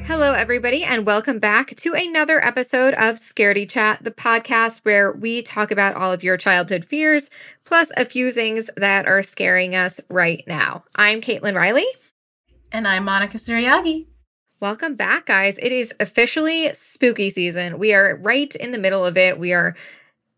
Hello, everybody, and welcome back to another episode of Scaredy Chat, the podcast where we talk about all of your childhood fears, plus a few things that are scaring us right now. I'm Kaitlin Riley. And I'm Monica Suriagi. Welcome back, guys. It is officially spooky season. We are right in the middle of it. We are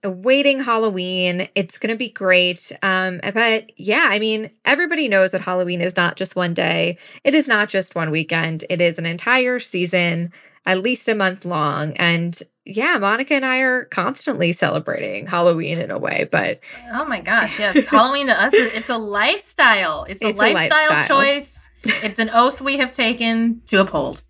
awaiting Halloween. It's going to be great. But yeah, I mean, everybody knows that Halloween is not just one day. It is not just one weekend. It is an entire season, at least a month long. And yeah, Monica and I are constantly celebrating Halloween in a way, but oh my gosh, yes. Halloween to us, it's a lifestyle. It's a lifestyle choice. It's an oath we have taken to uphold.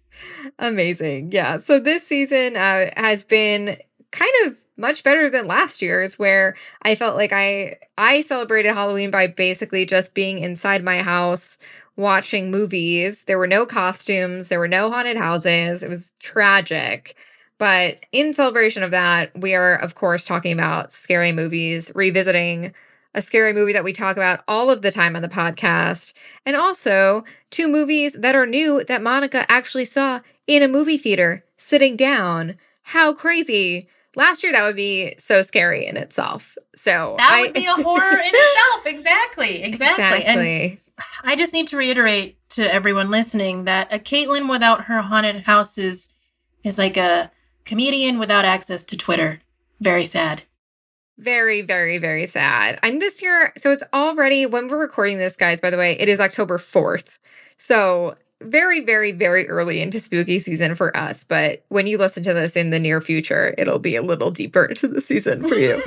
Amazing. Yeah. So this season has been kind of much better than last year's, where I felt like I celebrated Halloween by basically just being inside my house watching movies. There were no costumes. There were no haunted houses. It was tragic. But in celebration of that, we are, of course, talking about scary movies, revisiting a scary movie that we talk about all of the time on the podcast, and also 2 movies that are new that Monica actually saw in a movie theater, sitting down. How crazy! Last year, that would be so scary in itself. So that would be a horror in itself. Exactly. And I just need to reiterate to everyone listening that a Kaitlin without her haunted houses is like a comedian without access to Twitter. Very sad. Very, very, very sad. And this year, so it's already, when we're recording this, guys, by the way, it is October 4th. So very, very, very early into spooky season for us. But when you listen to this in the near future, it'll be a little deeper into the season for you.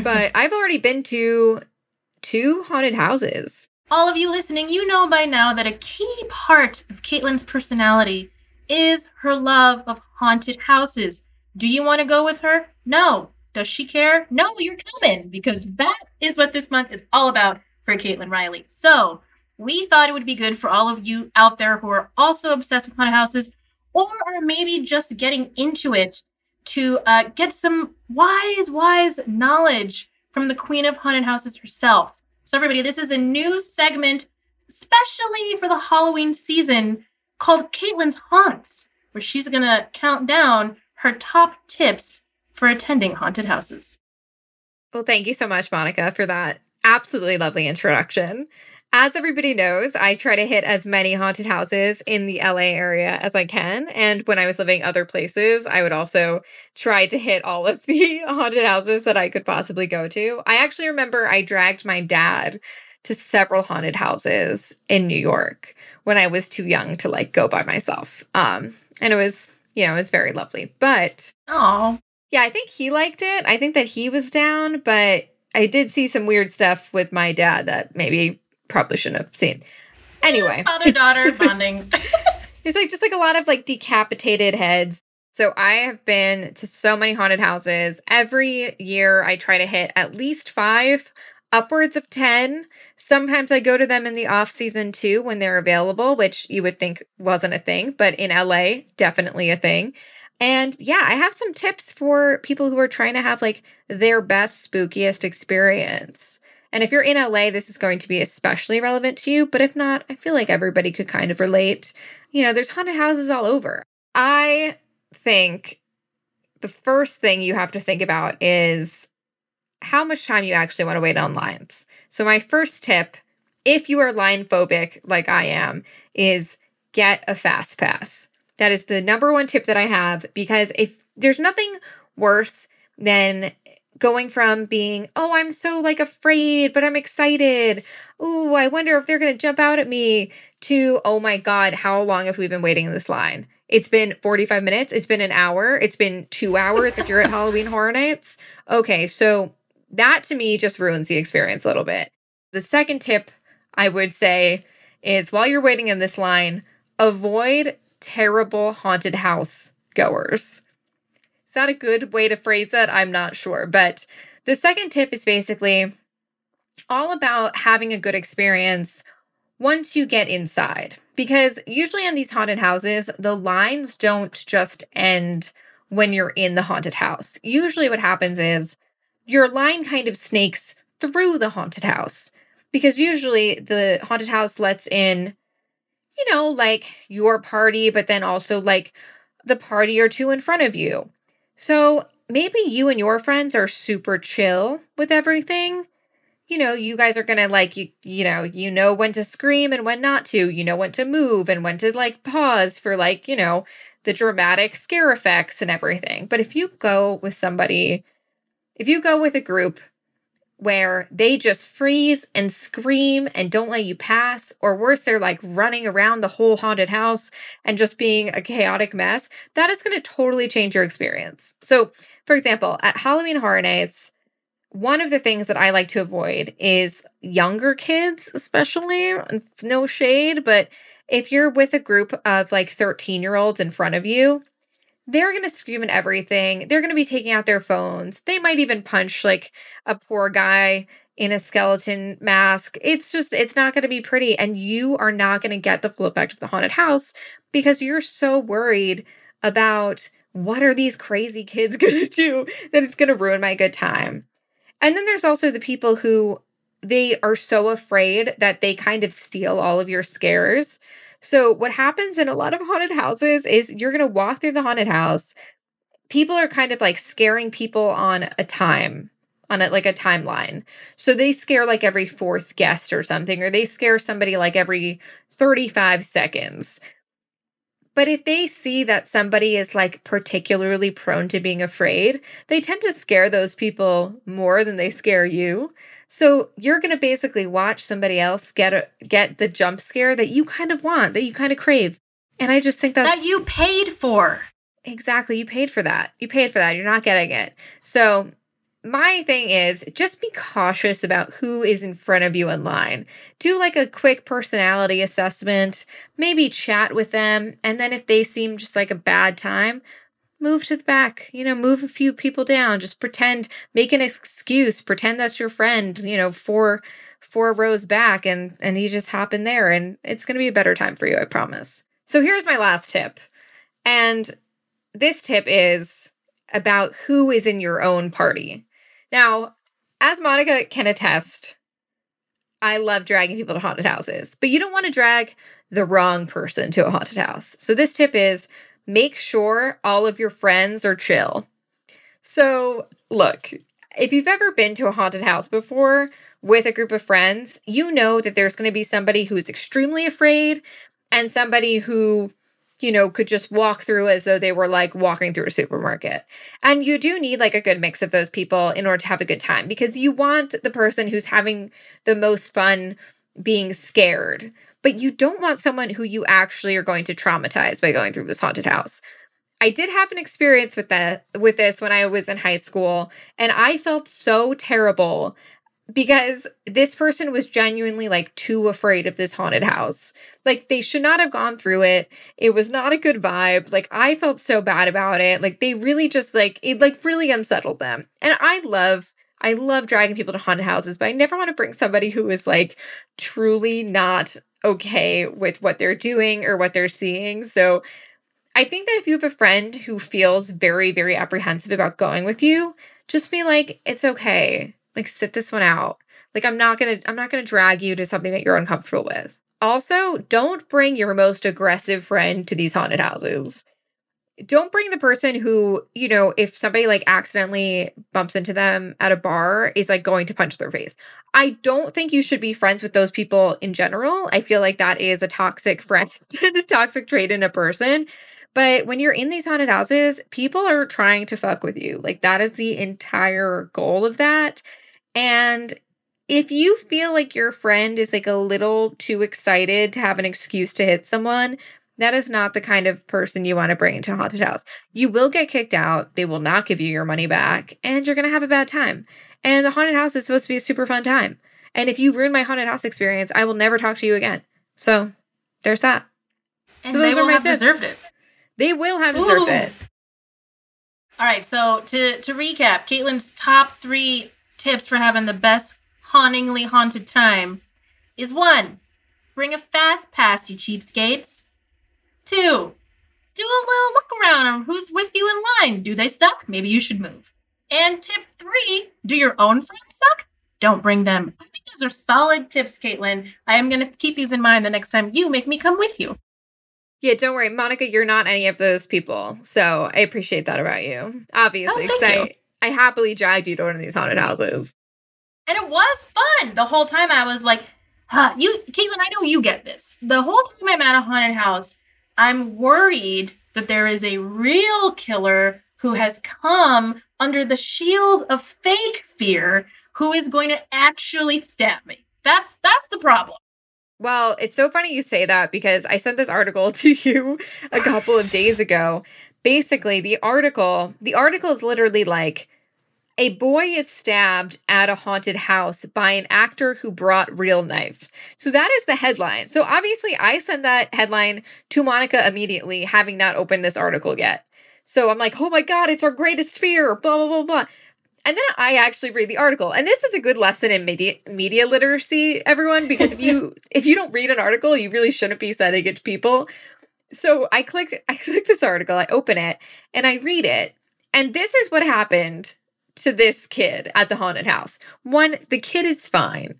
But I've already been to 2 haunted houses. All of you listening, you know by now that a key part of Kaitlin's personality is her love of haunted houses. Do you want to go with her? No. Does she care? No, you're coming, because that is what this month is all about for Kaitlin Riley. So we thought it would be good for all of you out there who are also obsessed with haunted houses, or are maybe just getting into it, to get some wise knowledge from the Queen of Haunted Houses herself. So everybody, this is a new segment, especially for the Halloween season, called Kaitlin's Haunts, where she's going to count down her top tips for attending haunted houses. Well, thank you so much, Monica, for that absolutely lovely introduction. As everybody knows, I try to hit as many haunted houses in the LA area as I can. And when I was living other places, I would also try to hit all of the haunted houses that I could possibly go to. I actually remember I dragged my dad to several haunted houses in New York when I was too young to go by myself. And it was, it was very lovely. But oh, yeah, I think he liked it. I think that he was down, but I did see some weird stuff with my dad that maybe probably shouldn't have seen. Anyway. Father-daughter bonding. There's just a lot of decapitated heads. So I have been to so many haunted houses. Every year I try to hit at least 5, upwards of 10. Sometimes I go to them in the off season too when they're available, which you would think wasn't a thing, but in LA, definitely a thing. And yeah, I have some tips for people who are trying to have their best, spookiest experience. And if you're in LA, this is going to be especially relevant to you. But if not, I feel like everybody could kind of relate. There's haunted houses all over. I think the first thing you have to think about is how much time you actually want to wait on lines. So my first tip, if you are line phobic like I am, is get a fast pass. That is the number one tip that I have, because if there's nothing worse than going from being, oh, I'm so afraid, but I'm excited. Oh, I wonder if they're going to jump out at me, to, oh my God, how long have we been waiting in this line? It's been 45 minutes. It's been an hour. It's been 2 hours if you're at Halloween Horror Nights. Okay, so that to me just ruins the experience a little bit. The second tip I would say is, while you're waiting in this line, avoid terrible haunted house goers. Is that a good way to phrase that? I'm not sure. But the second tip is basically all about having a good experience once you get inside. Because usually in these haunted houses, the lines don't just end when you're in the haunted house. Usually what happens is your line kind of snakes through the haunted house. Because usually the haunted house lets in, like your party, but then also like the party or two in front of you. So maybe you and your friends are super chill with everything. You guys are gonna like you know when to scream and when not to. You know when to move and when to like pause for like the dramatic scare effects and everything. But if you go with somebody, if you go with a group where they just freeze and scream and don't let you pass, or worse, they're like running around the whole haunted house and just being a chaotic mess, that is going to totally change your experience. So, for example, at Halloween Horror Nights, one of the things that I like to avoid is younger kids, especially. No shade, but if you're with a group of like 13-year-olds in front of you, they're going to scream at everything. They're going to be taking out their phones. They might even punch like a poor guy in a skeleton mask. It's not going to be pretty. And you are not going to get the full effect of the haunted house because you're so worried about what are these crazy kids going to do that it's going to ruin my good time. And then there's also the people who they are so afraid that they kind of steal all of your scares. So what happens in a lot of haunted houses is you're going to walk through the haunted house. People are kind of like scaring people on a time, on like a timeline. So they scare like every fourth guest or something, or they scare somebody like every 35 seconds. But if they see that somebody is like particularly prone to being afraid, they tend to scare those people more than they scare you. So you're going to basically watch somebody else get the jump scare that you kind of want, that you kind of crave. And I just think that you paid for. Exactly. You paid for that. You paid for that. You're not getting it. So my thing is just be cautious about who is in front of you in line. Do like a quick personality assessment, maybe chat with them. And then if they seem just like a bad time, move to the back, move a few people down, just pretend, make an excuse, pretend that's your friend, four rows back and you just hop in there and it's going to be a better time for you, I promise. So here's my last tip. And this tip is about who is in your own party. Now, as Monica can attest, I love dragging people to haunted houses, but you don't want to drag the wrong person to a haunted house. So this tip is make sure all of your friends are chill. So look, if you've ever been to a haunted house before with a group of friends, you know that there's going to be somebody who's extremely afraid and somebody who could just walk through as though they were like walking through a supermarket. And you do need like a good mix of those people in order to have a good time because you want the person who's having the most fun being scared, but you don't want someone who you actually are going to traumatize by going through this haunted house. I did have an experience with this when I was in high school, and I felt so terrible because this person was genuinely like too afraid of this haunted house. Like they should not have gone through it. It was not a good vibe. Like I felt so bad about it. Like they really just like, it like really unsettled them. And I love dragging people to haunted houses, but I never want to bring somebody who is like truly not okay with what they're doing or what they're seeing. So I think that if you have a friend who feels very, very apprehensive about going with you, just be like, it's okay. Like sit this one out. Like I'm not going to drag you to something that you're uncomfortable with. Also, don't bring your most aggressive friend to these haunted houses. Don't bring the person who, if somebody like accidentally bumps into them at a bar is like going to punch their face. I don't think you should be friends with those people in general. I feel like that is a toxic friend and a toxic trait in a person. But when you're in these haunted houses, people are trying to fuck with you. Like that is the entire goal of that. And if you feel like your friend is like a little too excited to have an excuse to hit someone, that is not the kind of person you want to bring into a haunted house. You will get kicked out. They will not give you your money back, and you're going to have a bad time. And the haunted house is supposed to be a super fun time. And if you ruin my haunted house experience, I will never talk to you again. So there's that. And so they will have deserved it. They will have deserved it. All right, so to recap, Kaitlin's top 3 tips for having the best hauntingly haunted time is 1, bring a fast pass, you cheapskates. 2, do a little look around on who's with you in line. Do they suck? Maybe you should move. And tip 3, do your own friends suck? don't bring them. I think those are solid tips, Kaitlin. I am going to keep these in mind the next time you make me come with you. Yeah, don't worry, Monica, you're not any of those people. So I appreciate that about you. Obviously, Oh, thank you. I happily dragged you to one of these haunted houses. And it was fun. The whole time I was like, Kaitlin, I know you get this. The whole time I'm at a haunted house, I'm worried that there is a real killer who has come under the shield of fake fear who is going to actually stab me. That's the problem. Well, it's so funny you say that because I sent this article to you a couple of days ago. Basically, the article is literally like, a boy is stabbed at a haunted house by an actor who brought real knife. So that is the headline. So obviously I sent that headline to Monica immediately, having not opened this article yet. So I'm like, oh my God, it's our greatest fear, blah, blah, blah, blah. And then I actually read the article. And this is a good lesson in media literacy, everyone, because if you don't read an article, you really shouldn't be sending it to people. So I click this article, I open it, and I read it. And this is what happened to this kid at the haunted house. One, the kid is fine.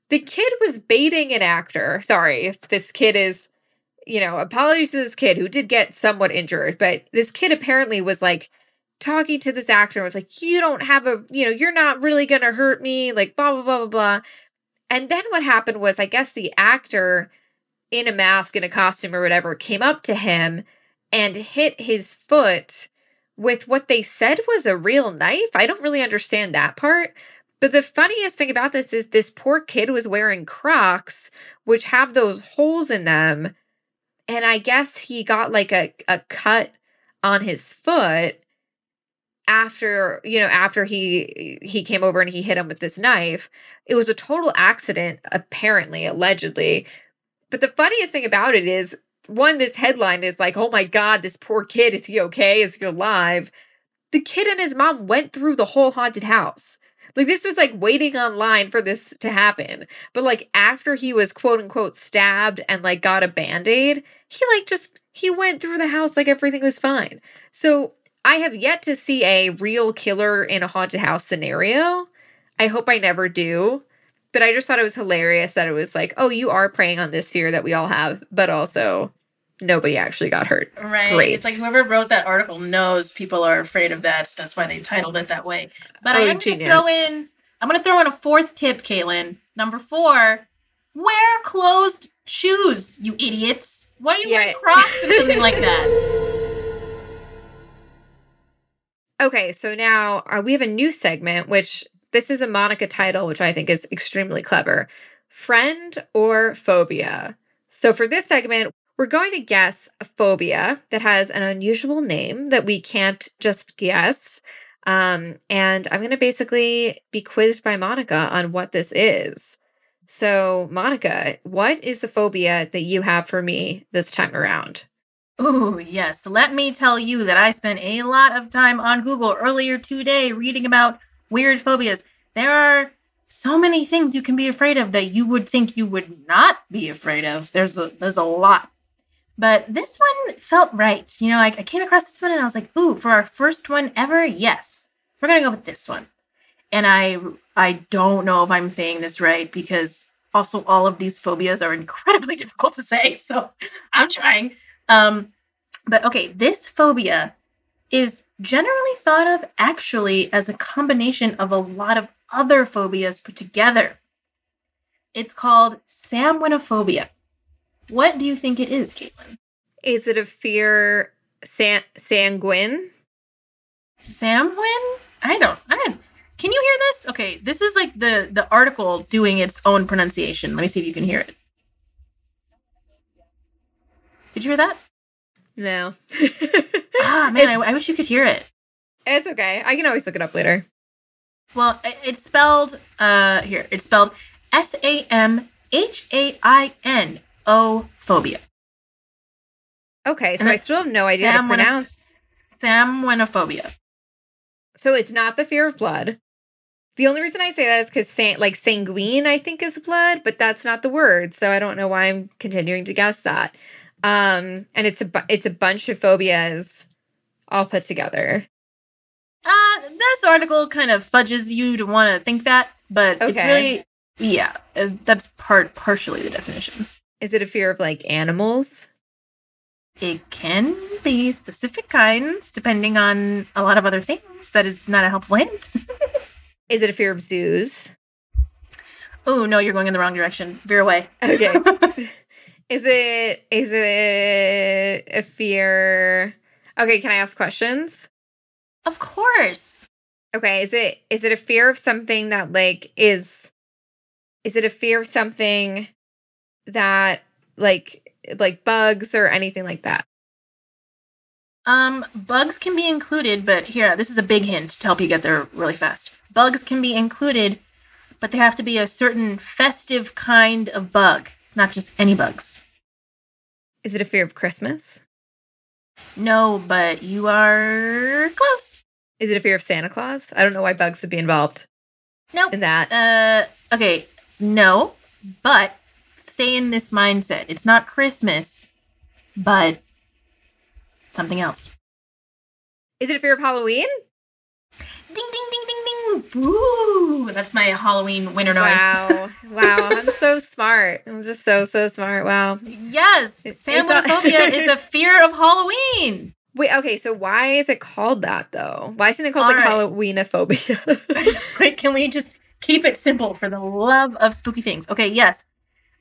The kid was baiting an actor. Sorry if this kid is, apologies to this kid who did get somewhat injured, but this kid apparently was like talking to this actor and was like, you don't have you're not really going to hurt me, like blah, blah, blah, blah, blah. And then what happened was, I guess the actor in a mask, in a costume or whatever, came up to him and hit his foot with what they said was a real knife. I don't really understand that part. But the funniest thing about this is this poor kid was wearing Crocs, which have those holes in them. And I guess he got like a cut on his foot after he came over and he hit him with this knife. It was a total accident, apparently, allegedly. But the funniest thing about it is, one, this headline is like, oh my God, this poor kid, is he okay? Is he alive? The kid and his mom went through the whole haunted house. Like, this was like waiting online for this to happen. But like after he was quote unquote stabbed and like got a Band-Aid, he went through the house like everything was fine. So I have yet to see a real killer in a haunted house scenario. I hope I never do. But I just thought it was hilarious that it was like, oh, you are preying on this fear that we all have, but also nobody actually got hurt. Right. Great. It's like whoever wrote that article knows people are afraid of that. So that's why they titled it that way. But I'm going to throw in a fourth tip, Kaitlin. Number 4, wear closed shoes, you idiots. Why are you wearing Crocs and something like that? Okay, so now we have a new segment, which this is a Monica title, which I think is extremely clever. Friend or phobia. So for this segment, we're going to guess a phobia that has an unusual name that we can't just guess. And I'm going to basically be quizzed by Monica on what this is. So, Monica, what is the phobia that you have for me this time around? Oh, yes. Let me tell you that I spent a lot of time on Google earlier today reading about weird phobias. There are so many things you can be afraid of that you would think you would not be afraid of. There's a lot. But this one felt right. I came across this one and I was like, ooh, for our first one ever, yes. We're going to go with this one. And I don't know if I'm saying this right because also all of these phobias are incredibly difficult to say. So I'm trying. But okay, this phobia is generally thought of actually as a combination of a lot of other phobias put together. It's called Samoanaphobia. What do you think it is, Kaitlin? Is it a fear sanguine? Samhain? I don't. Can you hear this? Okay, this is like the article doing its own pronunciation. Let me see if you can hear it. Did you hear that? No. Man, I wish you could hear it. It's okay. I can always look it up later. Well, it's spelled, here. It's spelled SAMHAINO phobia. Okay, so I still have no idea how to pronounce. Samoanaphobia. So it's not the fear of blood. The only reason I say that is because sanguine, I think, is blood, but that's not the word. So I don't know why I'm continuing to guess that. And it's a bunch of phobias all put together. This article kind of fudges you to want to think that, but it's Okay. really, yeah, that's partially the definition. Is it a fear of like animals? It can be specific kinds, depending on a lot of other things. That is not a helpful hint. Is it a fear of zoos? Oh, no, you're going in the wrong direction. Veer away. Okay. Is it a fear? Okay, can I ask questions? Of course. Okay, is it a fear of something that like is it a fear of something that like bugs or anything like that? Bugs can be included, but here, this is a big hint to help you get there really fast. Bugs can be included, but they have to be a certain festive kind of bug, not just any bugs. Is it a fear of Christmas? No, but you are close. Is it a fear of Santa Claus? I don't know why bugs would be involved Nope. in that. Okay, no, but stay in this mindset. It's not Christmas, but something else. Is it a fear of Halloween? Ding, ding, ding, ding, ding. Woo! That's my Halloween winter noise. Wow, I'm so smart. I'm just so smart. Wow. Yes, Samoanaphobia is a fear of Halloween. Wait, okay, so why is it called that, though? Why isn't it called, Halloweenophobia? Right, can we just keep it simple for the love of spooky things? Okay, yes.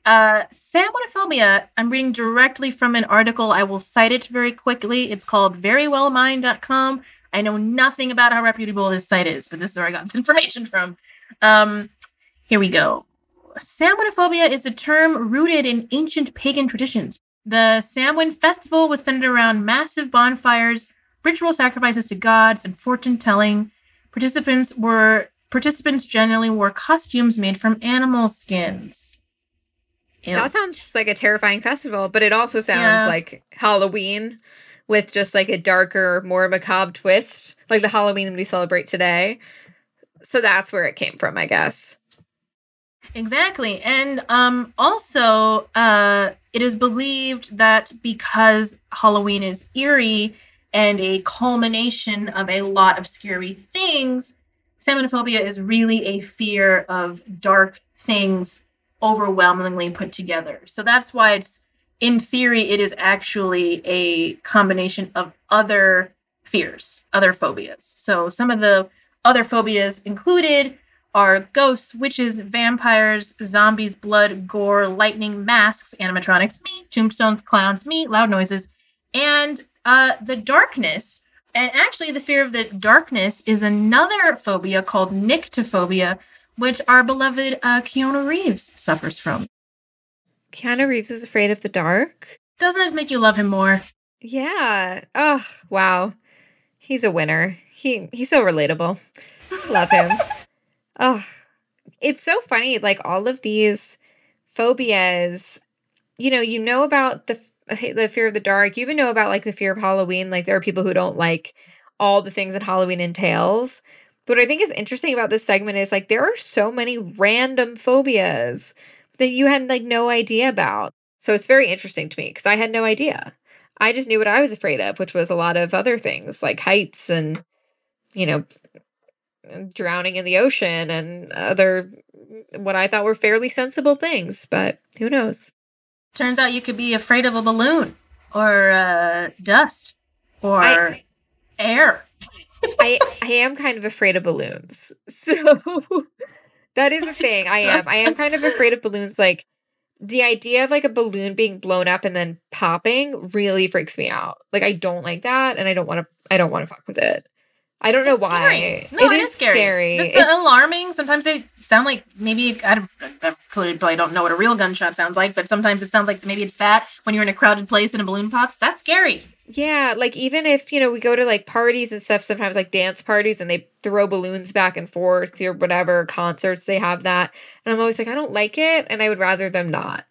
Samoanaphobia, I'm reading directly from an article. I will cite it very quickly. It's called verywellmind.com. I know nothing about how reputable this site is, but this is where I got this information from. Here we go. Samoanaphobia is a term rooted in ancient pagan traditions. The Samhain festival was centered around massive bonfires, ritual sacrifices to gods, and fortune-telling. Participants generally wore costumes made from animal skins. Ew. That sounds like a terrifying festival, but it also sounds like Halloween with just like a darker, more macabre twist, like the Halloween we celebrate today. So that's where it came from, I guess. Exactly. And also, it is believed that because Halloween is eerie and a culmination of a lot of scary things, Samoanaphobia is really a fear of dark things overwhelmingly put together. So that's why in theory, it is actually a combination of other fears, other phobias. So some of the other phobias included are ghosts, witches, vampires, zombies, blood, gore, lightning, masks, animatronics, me, tombstones, clowns, me, loud noises, and the darkness. And actually, the fear of the darkness is another phobia called nyctophobia, which our beloved Keanu Reeves suffers from. Keanu Reeves is afraid of the dark? Doesn't this make you love him more? Yeah. Oh, wow. He's a winner. He's so relatable. Love him. Oh, it's so funny. Like all of these phobias, you know about the fear of the dark. You even know about like the fear of Halloween. Like there are people who don't like all the things that Halloween entails. But what I think is interesting about this segment is like there are so many random phobias that you had like no idea about. So it's very interesting to me because I had no idea. I just knew what I was afraid of, which was a lot of other things like heights and, drowning in the ocean and other what I thought were fairly sensible things. But who knows? Turns out you could be afraid of a balloon or dust or air. I am kind of afraid of balloons. So that is a thing. I am kind of afraid of balloons. Like the idea of like a balloon being blown up and then popping really freaks me out. Like I don't like that and I don't want to fuck with it. I don't know why. No, it is scary. It's alarming. Sometimes they sound like maybe I clearly don't know what a real gunshot sounds like, but sometimes it sounds like maybe it's that when you're in a crowded place and a balloon pops. That's scary. Yeah, like even if, we go to like parties and stuff, sometimes like dance parties and they throw balloons back and forth or whatever, concerts, they have that. And I'm always like, I don't like it and I would rather them not.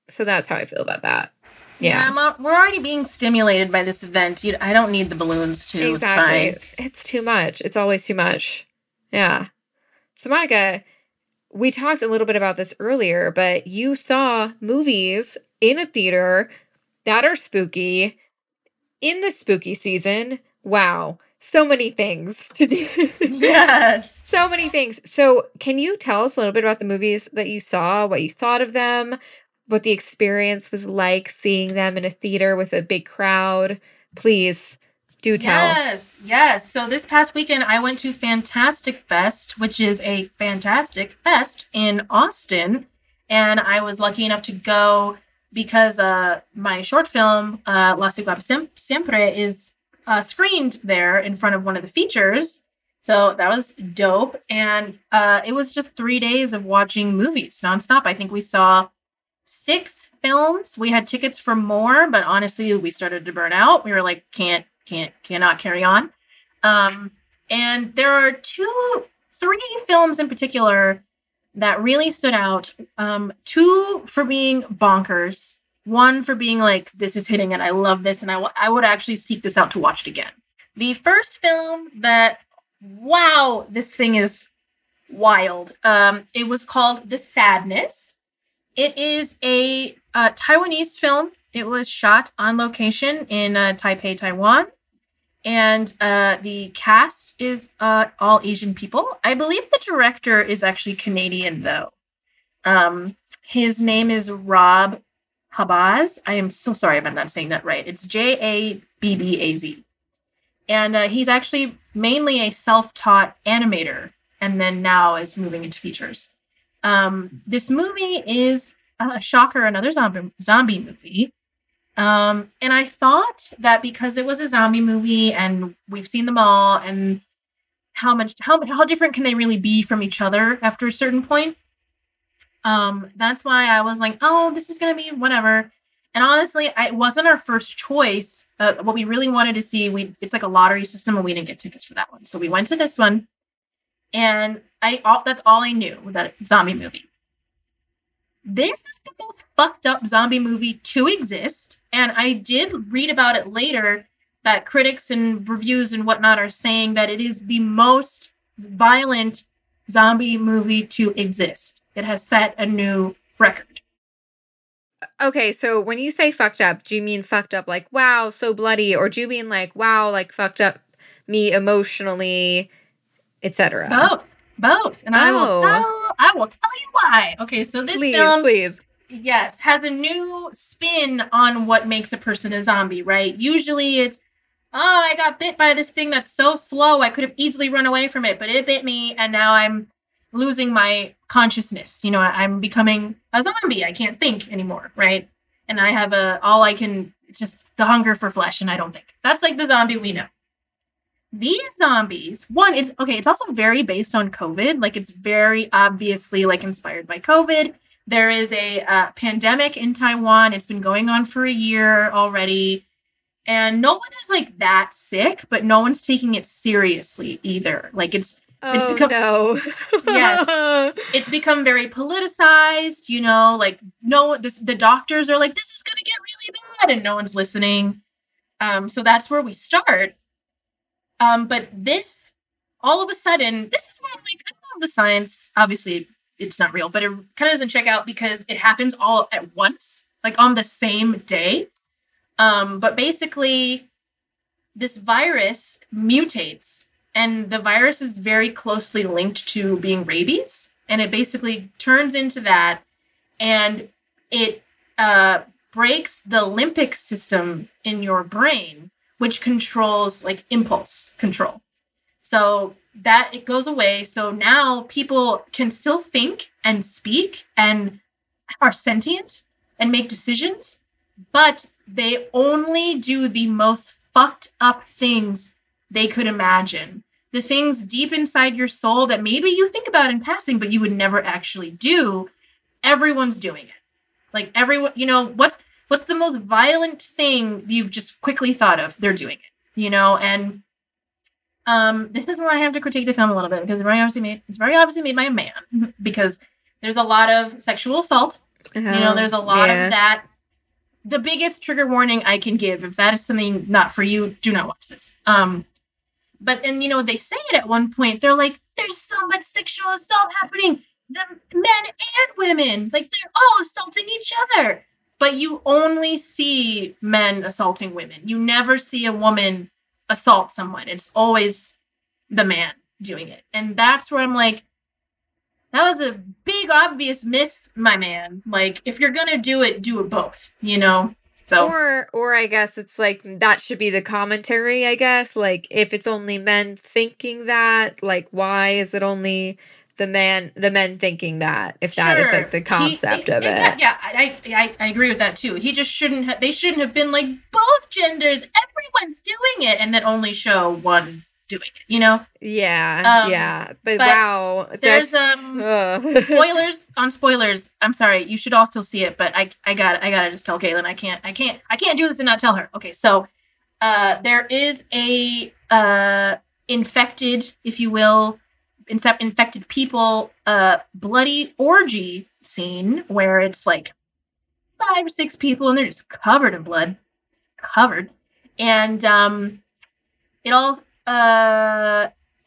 So that's how I feel about that. Yeah. We're already being stimulated by this event. I don't need the balloons too. Exactly. It's fine. It's too much. It's always too much. Yeah. So Monica, we talked a little bit about this earlier, but you saw movies in a theater that are spooky in the spooky season. Wow. So many things to do. Yes. So many things. So, can you tell us a little bit about the movies that you saw, what you thought of them, what the experience was like seeing them in a theater with a big crowd? Please do tell. Yes, yes. So this past weekend, I went to Fantastic Fest, which is a fantastic fest in Austin. And I was lucky enough to go because my short film, La Cigua Siempre, is screened there in front of one of the features. So that was dope. And it was just 3 days of watching movies nonstop. I think we saw 6 films. We had tickets for more, but honestly, we started to burn out. We were like, cannot carry on. And there are 3 films in particular that really stood out. 2 for being bonkers, 1 for being like, this is hitting and I love this, and I would actually seek this out to watch it again. The first film that, wow, this thing is wild. It was called The Sadness. It is a Taiwanese film. It was shot on location in Taipei, Taiwan. And the cast is all Asian people. I believe the director is actually Canadian, though. His name is Rob Habaz. I am so sorry if I'm not saying that right. It's Jabbaz. And he's actually mainly a self-taught animator, and then now is moving into features. This movie is, shocker, another zombie movie. And I thought that because it was a zombie movie and we've seen them all, and how different can they really be from each other after a certain point? That's why I was like, oh, this is going to be whatever. And honestly, it wasn't our first choice. What we really wanted to see, it's like a lottery system, and we didn't get tickets for that one. So we went to this one, and that's all I knew with that zombie movie. This is the most fucked up zombie movie to exist. And I did read about it later that critics and reviews and whatnot are saying that it is the most violent zombie movie to exist. It has set a new record. Okay, so when you say fucked up, do you mean fucked up like, wow, so bloody? Or do you mean like, wow, like fucked up me emotionally, etc.? Both. And I will tell you why. Okay, so this film, yes, has a new spin on what makes a person a zombie, right? Usually it's, oh, I got bit by this thing that's so slow, I could have easily run away from it, but it bit me, and now I'm losing my consciousness. You know, I'm becoming a zombie. I can't think anymore, right? And I have it's just the hunger for flesh, and I don't think. That's like the zombie we know. These zombies, it's also very based on COVID. Like, it's very obviously like inspired by COVID. There is a pandemic in Taiwan. It's been going on for a year already. And no one is like that sick, but no one's taking it seriously either. Like, it's become, no. Yes, it's become very politicized, you know, like the doctors are like, this is going to get really bad, and no one's listening. So that's where we start. But this, all of a sudden, this is where I'm like, I love the science. Obviously, it's not real, but it kind of doesn't check out because it happens all at once, like on the same day. But basically, this virus mutates, and the virus is very closely linked to being rabies. And it basically turns into that, and it breaks the limbic system in your brain, which controls like impulse control. So that it goes away. So now people can still think and speak and are sentient and make decisions, but they only do the most fucked up things they could imagine. The things deep inside your soul that maybe you think about in passing, but you would never actually do. Everyone's doing it. Like everyone, you know, what's the most violent thing you've just quickly thought of? They're doing it, you know? And this is where I have to critique the film a little bit, because it's very obviously made by a man, because there's a lot of sexual assault. You know, there's a lot of that. The biggest trigger warning I can give, if that is something not for you, do not watch this. And you know, they say it at one point, they're like, there's so much sexual assault happening. The men and women, like they're all assaulting each other. But you only see men assaulting women. You never see a woman assault someone. It's always the man doing it. And that's where I'm like, that was a big, obvious miss, my man. Like, if you're gonna do it both, you know? So. Or I guess it's like, that should be the commentary, I guess. Like, if it's only men thinking that, like, why is it only the men thinking that, if that is like the concept of it? Yeah, I agree with that too. He just they shouldn't have been like, both genders, everyone's doing it, and then only show one doing it, you know? Yeah. But wow. There's spoilers on spoilers. I'm sorry, you should all still see it, but I gotta just tell Kaitlin, I can't do this and not tell her. Okay, so there is a infected, if you will, infected people bloody orgy scene where it's like 5 or 6 people and they're just covered in blood. And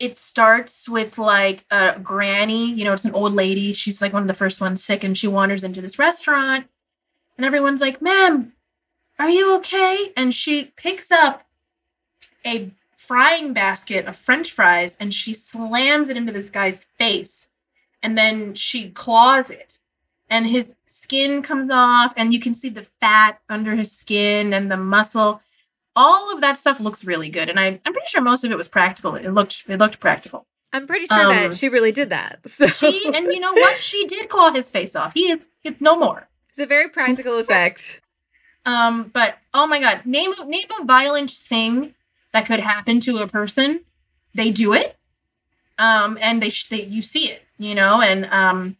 it starts with like a granny, you know, it's an old lady. She's like one of the first ones sick, and she wanders into this restaurant and everyone's like, "Ma'am, are you okay?" And she picks up a frying basket of French fries and she slams it into this guy's face, and then she claws it and his skin comes off and you can see the fat under his skin and the muscle. All of that stuff looks really good, and I'm pretty sure most of it was practical. It looked practical. I'm pretty sure that she really did that. So. And you know what? She did claw his face off. He is no more. It's a very practical effect. But oh my god, name a violent thing that could happen to a person. They do it. And they you see it, you know, and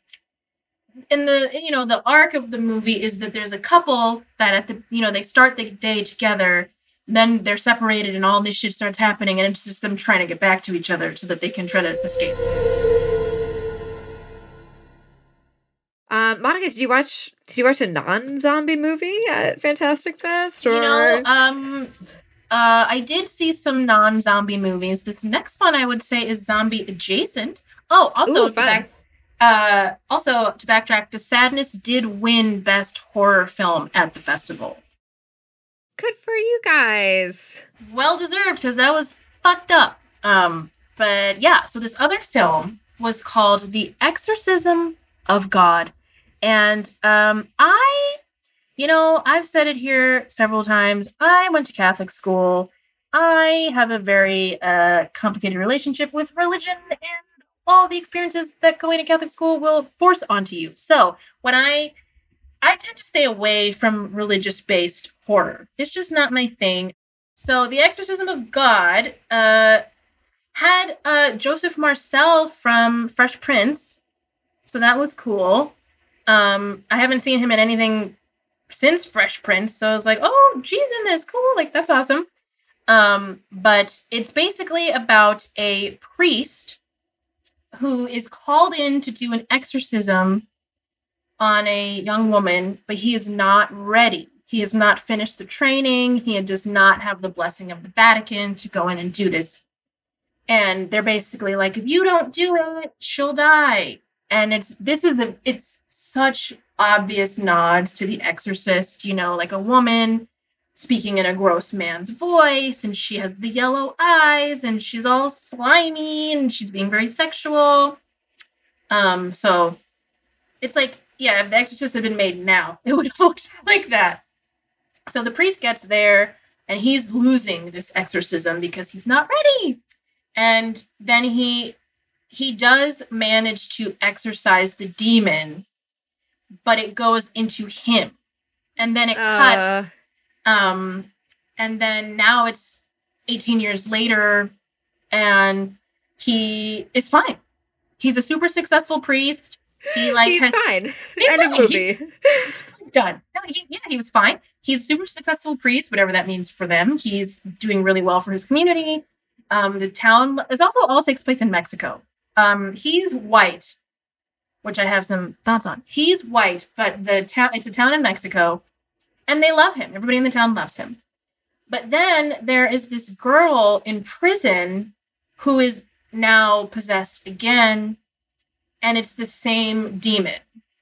in the arc of the movie is that there's a couple that they start the day together, then they're separated and all this shit starts happening, and it's just them trying to get back to each other so that they can try to escape. Monica, did you watch a non-zombie movie at Fantastic Fest? Or? You know, I did see some non-zombie movies. This next one I would say is zombie adjacent. Oh, also to backtrack, The Sadness did win Best Horror Film at the festival. Good for you guys. Well deserved, because that was fucked up. But yeah, so this other film was called The Exorcism of God. And I've said it here several times. I went to Catholic school. I have a very complicated relationship with religion and all the experiences that going to Catholic school will force onto you. So when I tend to stay away from religious-based horror. It's just not my thing. So The Exorcism of God had Joseph Marcel from Fresh Prince. So that was cool. I haven't seen him in anything since Fresh Prince. So I was like, oh, geez, in this. Cool. Like, that's awesome. But it's basically about a priest who is called in to do an exorcism on a young woman, but he is not ready. He has not finished the training. He does not have the blessing of the Vatican to go in and do this. And they're basically like, if you don't do it, she'll die. And it's such obvious nods to The Exorcist, you know, like a woman speaking in a gross man's voice, and she has the yellow eyes, and she's all slimy, and she's being very sexual. So it's like, yeah, if The Exorcist had been made now, it would have looked like that. So the priest gets there, and he's losing this exorcism because he's not ready. And then he does manage to exorcise the demon, but it goes into him. And then it cuts. And then now it's 18 years later, and he is fine. He's a super successful priest. He's fine. End of movie. Done. No, he was fine. He's a super successful priest, whatever that means for them. He's doing really well for his community. The town is also all takes place in Mexico. He's white, which I have some thoughts on. He's white, but it's a town in Mexico, and they love him. Everybody in the town loves him. But then there is this girl in prison who is now possessed again, and it's the same demon.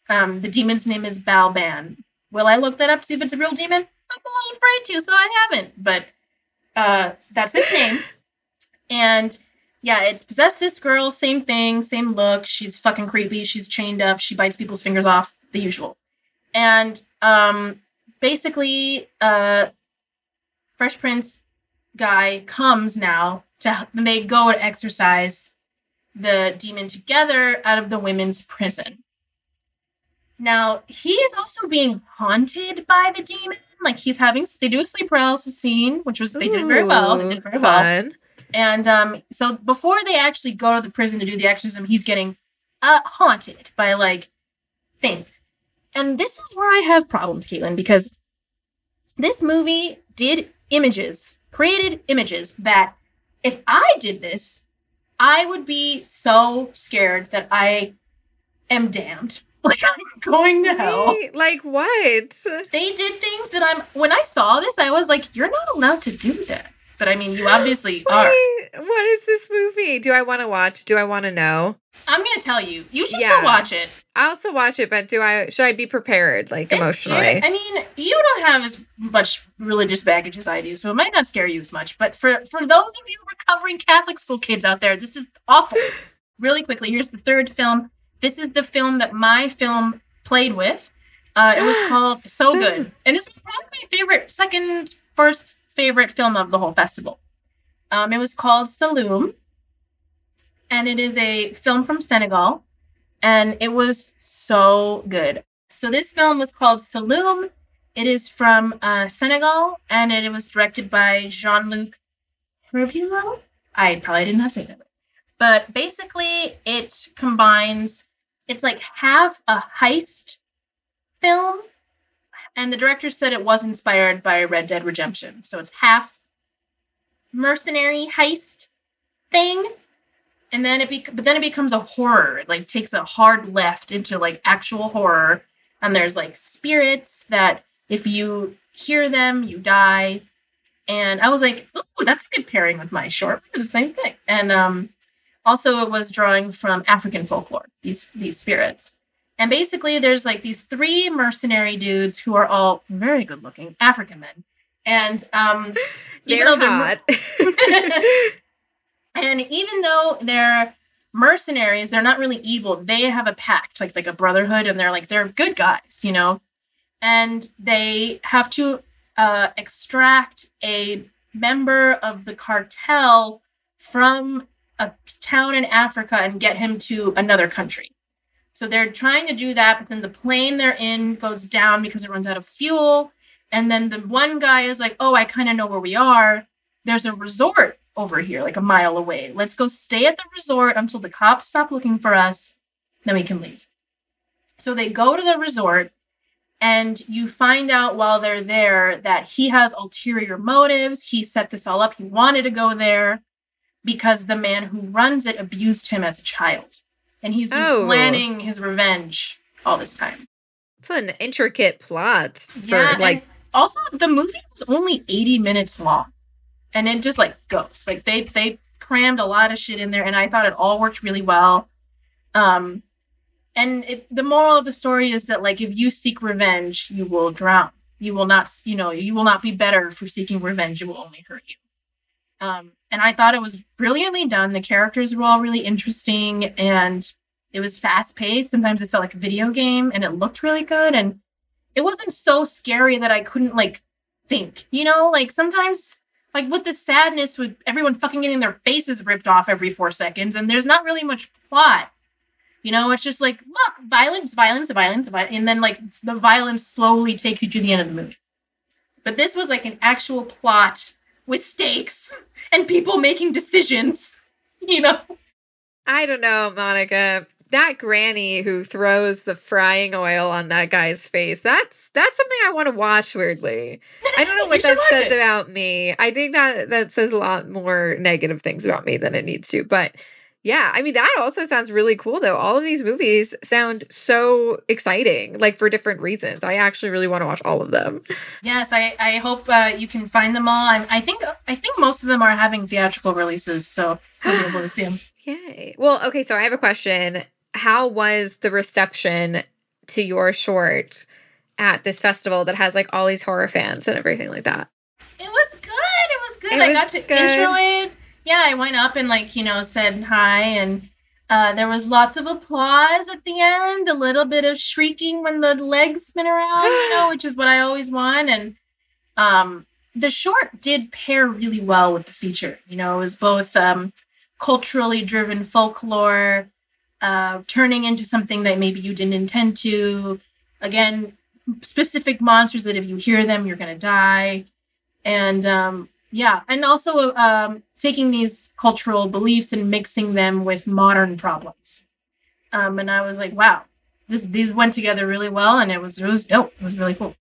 The demon's name is Balban. Will I look that up to see if it's a real demon? I'm a little afraid to, so I haven't. But That's its name. And yeah, it's possessed this girl, same thing, same look. She's fucking creepy. She's chained up. She bites people's fingers off, the usual. And basically, Fresh Prince guy comes now and they go to exorcise the demon together out of the women's prison. Now, he is also being haunted by the demon. Like, they do a sleep paralysis scene, which was, they did very well. They did very well. And so before they actually go to the prison to do the exorcism, he's getting haunted by, like, things. And this is where I have problems, Kaitlin, because this movie created images that if I did this, I would be so scared that I am damned. Like, I'm going to hell. Wait, like what? They did things that when I saw this, I was like, you're not allowed to do that. But I mean, you obviously are. What is this movie? Do I want to watch? Do I want to know? I'm going to tell you. You should still watch it. I also watch it, but should I be prepared, like, emotionally? I mean, you don't have as much religious baggage as I do, so it might not scare you as much. But for those of you recovering Catholic school kids out there, this is awful. Really quickly, here's the third film. This is the film that my film played with. It was called So Good. And this was probably my first favorite film of the whole festival. It was called Saloon. And it is a film from Senegal. And it was so good. So this film was called Saloon. It is from Senegal. And it was directed by Jean-Luc Picard. I probably did not say that. But basically, it combines... It's like half a heist film, and the director said it was inspired by Red Dead Redemption. So it's half mercenary heist thing, and then but then it becomes a horror. It like takes a hard left into like actual horror, and there's like spirits that if you hear them, you die. And I was like, ooh, that's a good pairing with my short. The same thing, and also, it was drawing from African folklore, these spirits. And basically, there's like these 3 mercenary dudes who are all very good looking African men. And they're hot. And even though they're mercenaries, they're not really evil. They have a pact, like a brotherhood, and they're good guys, you know? And they have to extract a member of the cartel from a town in Africa and get him to another country. So they're trying to do that, but then the plane they're in goes down because it runs out of fuel. And then the one guy is like, oh, I kind of know where we are. There's a resort over here, like a mile away. Let's go stay at the resort until the cops stop looking for us. Then we can leave. So they go to the resort, and you find out while they're there that he has ulterior motives. He set this all up. He wanted to go there because the man who runs it abused him as a child. And he's been planning his revenge all this time. It's an intricate plot. And also, the movie was only 80 minutes long. And it just, like, goes. Like, they crammed a lot of shit in there, and I thought it all worked really well. And the moral of the story is that, like, if you seek revenge, you will drown. You will not, you will not be better for seeking revenge. It will only hurt you. And I thought it was brilliantly done. The characters were all really interesting, and it was fast-paced. Sometimes it felt like a video game, and it looked really good. And it wasn't so scary that I couldn't, like, think. You know, like, sometimes, like, with the sadness with everyone fucking getting their faces ripped off every 4 seconds, and there's not really much plot. You know, it's just like, look, violence, and then, like, the violence slowly takes you to the end of the movie. But this was, like, an actual plot with stakes and people making decisions, you know? I don't know, Monica. That granny who throws the frying oil on that guy's face, that's something I want to watch, weirdly. I don't know what that says about me. I think that says a lot more negative things about me than it needs to. But yeah, I mean, that also sounds really cool, though. All of these movies sound so exciting, like, for different reasons. I actually really want to watch all of them. Yes, I hope you can find them all. I think most of them are having theatrical releases, so you'll be able to see them. Yay. Well, okay, so I have a question. How was the reception to your short at this festival that has, like, all these horror fans and everything like that? It was good. It was good. I got to intro it. Yeah, I went up and said hi, and there was lots of applause at the end, a little bit of shrieking when the legs spin around, which is what I always want. And the short did pair really well with the feature. It was both culturally driven folklore, turning into something that maybe you didn't intend to. Again, specific monsters that if you hear them, you're going to die. And and also taking these cultural beliefs and mixing them with modern problems. And I was like, wow, these went together really well, and it was dope. It was really cool.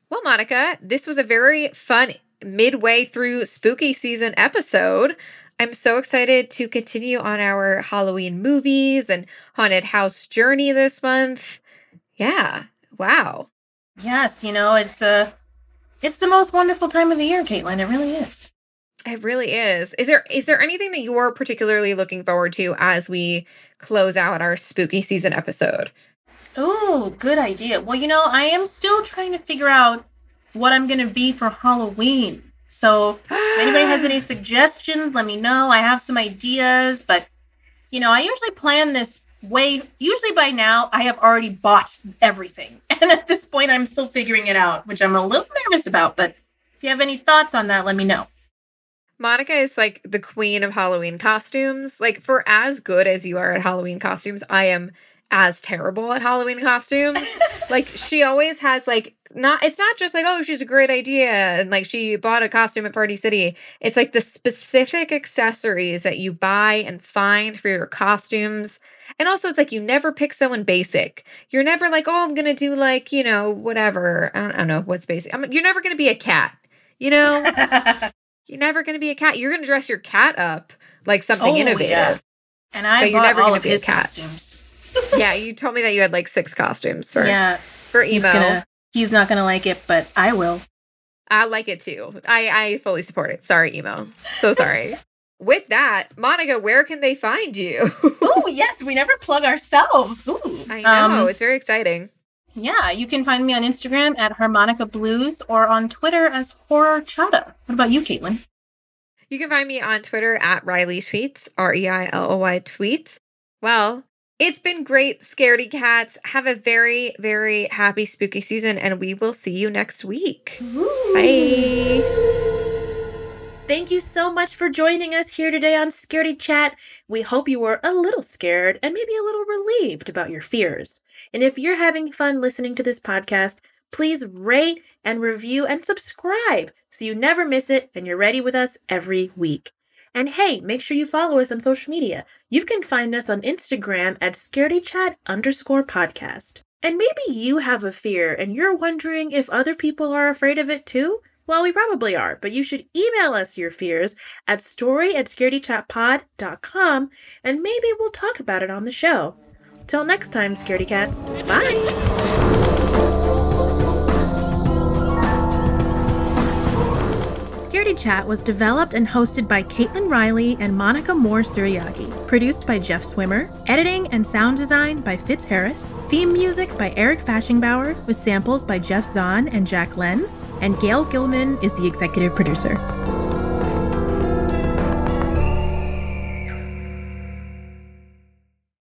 Well, Monica, this was a very fun midway through spooky season episode. I'm so excited to continue on our Halloween movies and haunted house journey this month. Yeah. Wow. Yes, it's the most wonderful time of the year, Kaitlin. It really is. It really is. Is there anything that you're particularly looking forward to as we close out our spooky season episode? Oh, good idea. Well, I am still trying to figure out what I'm going to be for Halloween. So if anybody has any suggestions, let me know. I have some ideas, but, I usually plan this usually by now I have already bought everything. And at this point, I'm still figuring it out, which I'm a little nervous about. But if you have any thoughts on that, let me know. Monica is like the queen of Halloween costumes. Like, for as good as you are at Halloween costumes, I am as terrible at Halloween costumes. Like, she always has it's not just like, oh, she's a great idea and like she bought a costume at Party City. It's like the specific accessories that you buy and find for your costumes. And also it's like you never pick someone basic. You're never like, oh, I'm gonna do whatever. I don't know what's basic. You're never gonna be a cat, You're never gonna be a cat. You're gonna dress your cat up like something innovative. Yeah. And I bought all of his costumes. Yeah, you told me that you had 6 costumes for emo. He's not gonna like it, but I will. I like it too. I fully support it. Sorry, emo. So sorry. With that, Monica, where can they find you? Oh, yes, we never plug ourselves. Ooh. I know, it's very exciting. Yeah, you can find me on Instagram at Harmonica Blues or on Twitter as Horror Chata. What about you, Kaitlin? You can find me on Twitter at Riley Tweets, REILOY Tweets. Well, it's been great, Scaredy Cats. Have a very, very happy spooky season, and we will see you next week. Ooh. Bye. Thank you so much for joining us here today on Scaredy Chat. We hope you were a little scared and maybe a little relieved about your fears. And if you're having fun listening to this podcast, please rate and review and subscribe so you never miss it and you're ready with us every week. And hey, make sure you follow us on social media. You can find us on Instagram at scaredychat_podcast. And maybe you have a fear and you're wondering if other people are afraid of it too? Well, we probably are, but you should email us your fears at story@scaredychatpod.com and maybe we'll talk about it on the show. Till next time, Scaredy Cats. Bye! Scaredy Chat was developed and hosted by Kaitlin Riley and Monica Moore-Suriagi. Produced by Jeff Swimmer. Editing and sound design by Fitz Harris. Theme music by Eric Fashingbauer with samples by Jeff Zahn and Jack Lenz. And Gail Gilman is the executive producer.